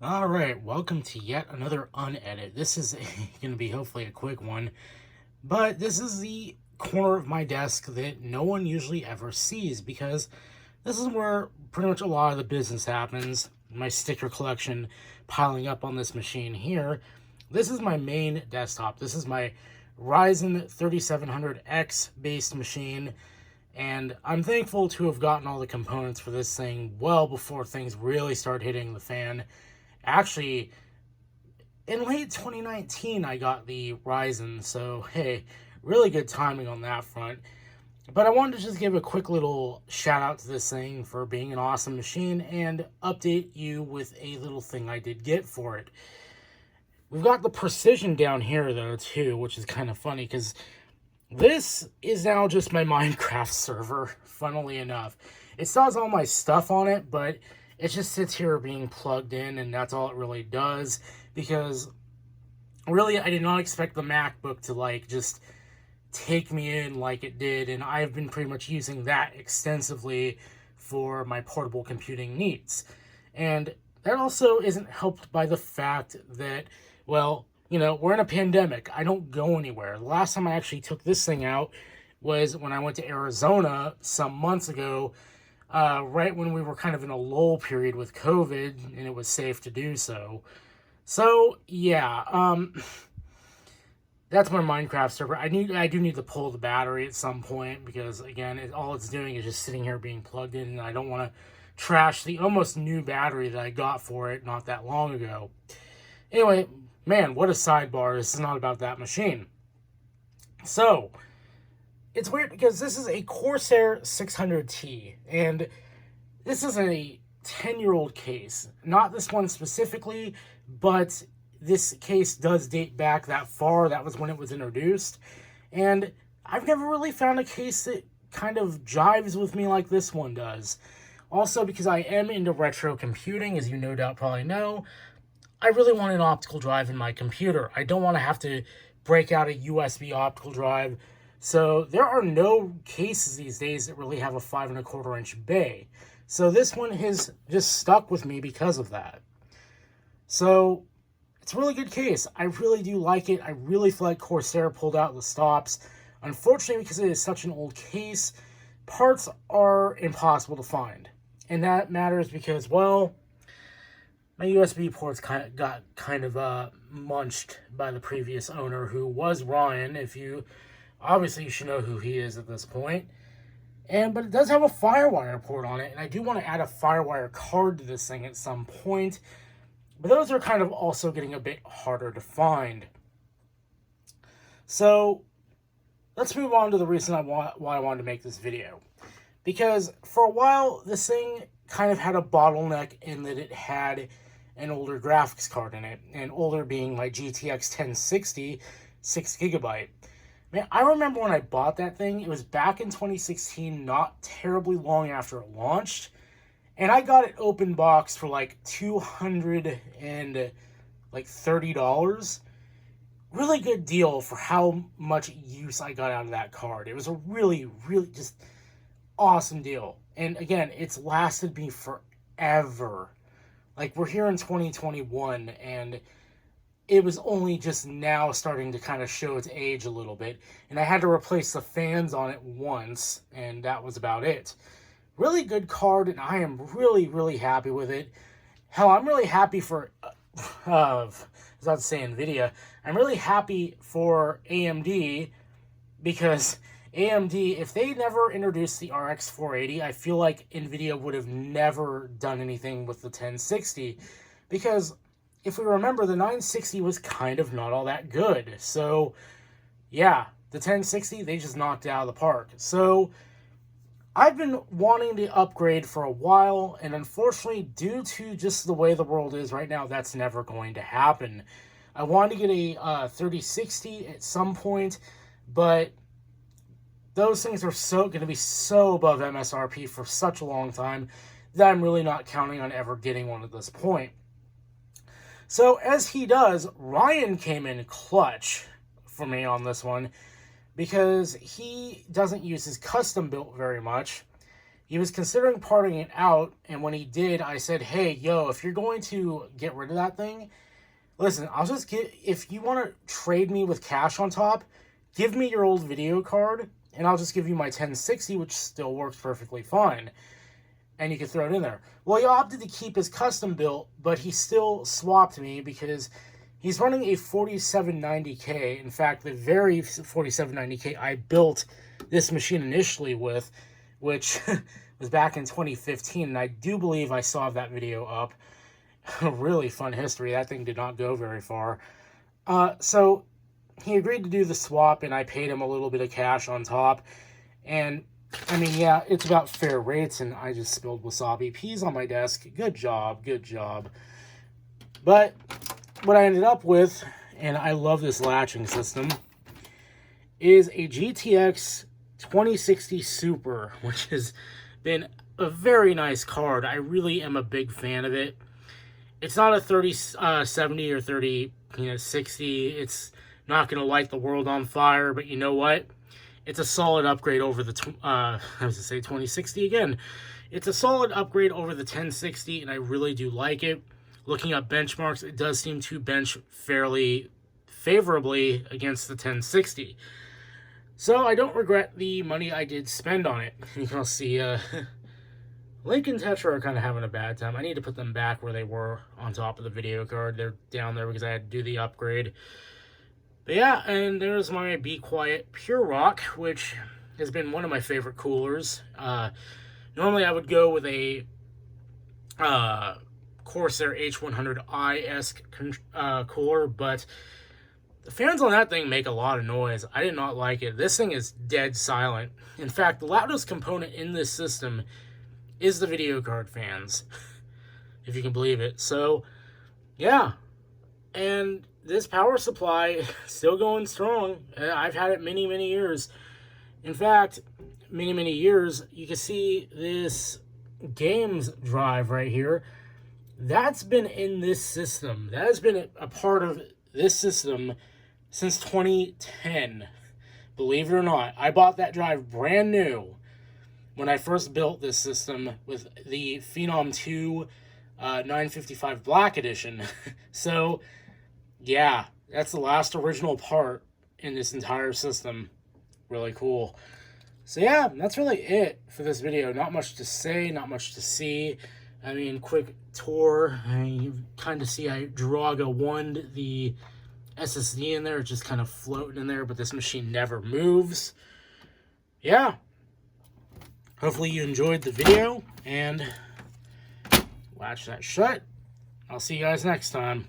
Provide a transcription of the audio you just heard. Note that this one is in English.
All right, welcome to yet another unedit. This is going to be hopefully a quick one, but this is the corner of my desk that no one usually ever sees because this is where pretty much a lot of the business happens. My sticker collection piling up on this machine here. This is my main desktop. This is my Ryzen 3700X based machine, and I'm thankful to have gotten all the components for this thing well before things really start hitting the fan. Actually, in late 2019, I got the Ryzen, so hey, really good timing on that front. But I wanted to just give a quick little shout out to this thing for being an awesome machine and update you with a little thing I did get for it. We've got the precision down here though too, which is kind of funny because this is now just my Minecraft server, funnily enough. It still has all my stuff on it, but it just sits here being plugged in, and that's all it really does, because really I did not expect the MacBook to just take me in like it did, and I've been pretty much using that extensively for my portable computing needs. And that also isn't helped by the fact that, well, we're in a pandemic. I don't go anywhere. The last time I actually took this thing out was when I went to Arizona some months ago, right when we were kind of in a lull period with COVID, and it was safe to do so. So, yeah, that's my Minecraft server. I do need to pull the battery at some point because, again, all it's doing is just sitting here being plugged in, and I don't want to trash the almost new battery that I got for it not that long ago. Anyway, man, what a sidebar. This is not about that machine. So, it's weird because this is a Corsair 600T, and this is a 10-year-old case. Not this one specifically, but this case does date back that far. That was when it was introduced. And I've never really found a case that kind of jives with me like this one does. Also, because I am into retro computing, as you no doubt probably know, I really want an optical drive in my computer. I don't want to have to break out a USB optical drive. So there are no cases these days that really have a 5.25-inch bay. So this one has just stuck with me because of that. So it's a really good case. I really do like it. I really feel like Corsair pulled out the stops. Unfortunately, because it is such an old case, parts are impossible to find. And that matters because, well, my USB ports got munched by the previous owner, who was Ryan. Obviously you should know who he is at this point. But it does have a FireWire port on it, and I do want to add a FireWire card to this thing at some point. But those are kind of also getting a bit harder to find. So let's move on to the reason why I wanted to make this video. Because for a while, this thing kind of had a bottleneck in that it had an older graphics card in it. And older being my GTX 1060, 6GB. Man, I remember when I bought that thing, it was back in 2016, not terribly long after it launched. And I got it open box for $230. Really good deal for how much use I got out of that card. It was a really, really just awesome deal. And again, it's lasted me forever. We're here in 2021, and it was only just now starting to kind of show its age a little bit. And I had to replace the fans on it once, and that was about it. Really good card, and I am really, really happy with it. Hell, I'm really happy for, I was about to say NVIDIA. I'm really happy for AMD, because AMD, if they never introduced the RX 480, I feel like NVIDIA would have never done anything with the 1060, because if we remember, the 960 was kind of not all that good. So, yeah, the 1060, they just knocked it out of the park. So, I've been wanting to upgrade for a while, and unfortunately, due to just the way the world is right now, that's never going to happen. I wanted to get a 3060 at some point, but those things are going to be so above MSRP for such a long time that I'm really not counting on ever getting one at this point. So, as he does, Ryan came in clutch for me on this one, because he doesn't use his custom built very much. He was considering parting it out, and when he did, I said, hey, yo, if you're going to get rid of that thing, listen, I'll just get, if you want to trade me with cash on top, give me your old video card, and I'll just give you my 1060, which still works perfectly fine. And you can throw it in there. Well, he opted to keep his custom built, but he still swapped me because he's running a 4790K. In fact, the very 4790K I built this machine initially with, which was back in 2015, and I do believe I saw that video up. Really fun history. That thing did not go very far. So he agreed to do the swap, and I paid him a little bit of cash on top. And, I mean, yeah, it's about fair rates, and I just spilled wasabi peas on my desk. Good job, good job. But what I ended up with, and I love this latching system, is a GTX 2060 Super, which has been a very nice card. I really am a big fan of it. It's not a 3070 or 3060. It's not going to light the world on fire, but you know what? It's a solid upgrade over the, I was to say 2060 again. It's a solid upgrade over the 1060, and I really do like it. Looking up benchmarks, it does seem to bench fairly favorably against the 1060. So I don't regret the money I did spend on it. You can see Link and Tetra are kind of having a bad time. I need to put them back where they were on top of the video card. They're down there because I had to do the upgrade. But yeah, and there's my Be Quiet Pure Rock, which has been one of my favorite coolers. Normally I would go with a Corsair H100i-esque cooler, but the fans on that thing make a lot of noise. I did not like it. This thing is dead silent. In fact, the loudest component in this system is the video card fans, if you can believe it. So, yeah. And this power supply, still going strong. I've had it many, many years. In fact, many, many years. You can see this games drive right here. That's been in this system. That has been a part of this system since 2010. Believe it or not, I bought that drive brand new when I first built this system with the Phenom 2 955 Black Edition. So, yeah, that's the last original part in this entire system. Really cool. So, yeah, that's really it for this video. Not much to say, not much to see. I mean, quick tour. You kind of see I Draga 1'd the SSD in there, just kind of floating in there, but this machine never moves. Yeah. Hopefully you enjoyed the video, and latch that shut. I'll see you guys next time.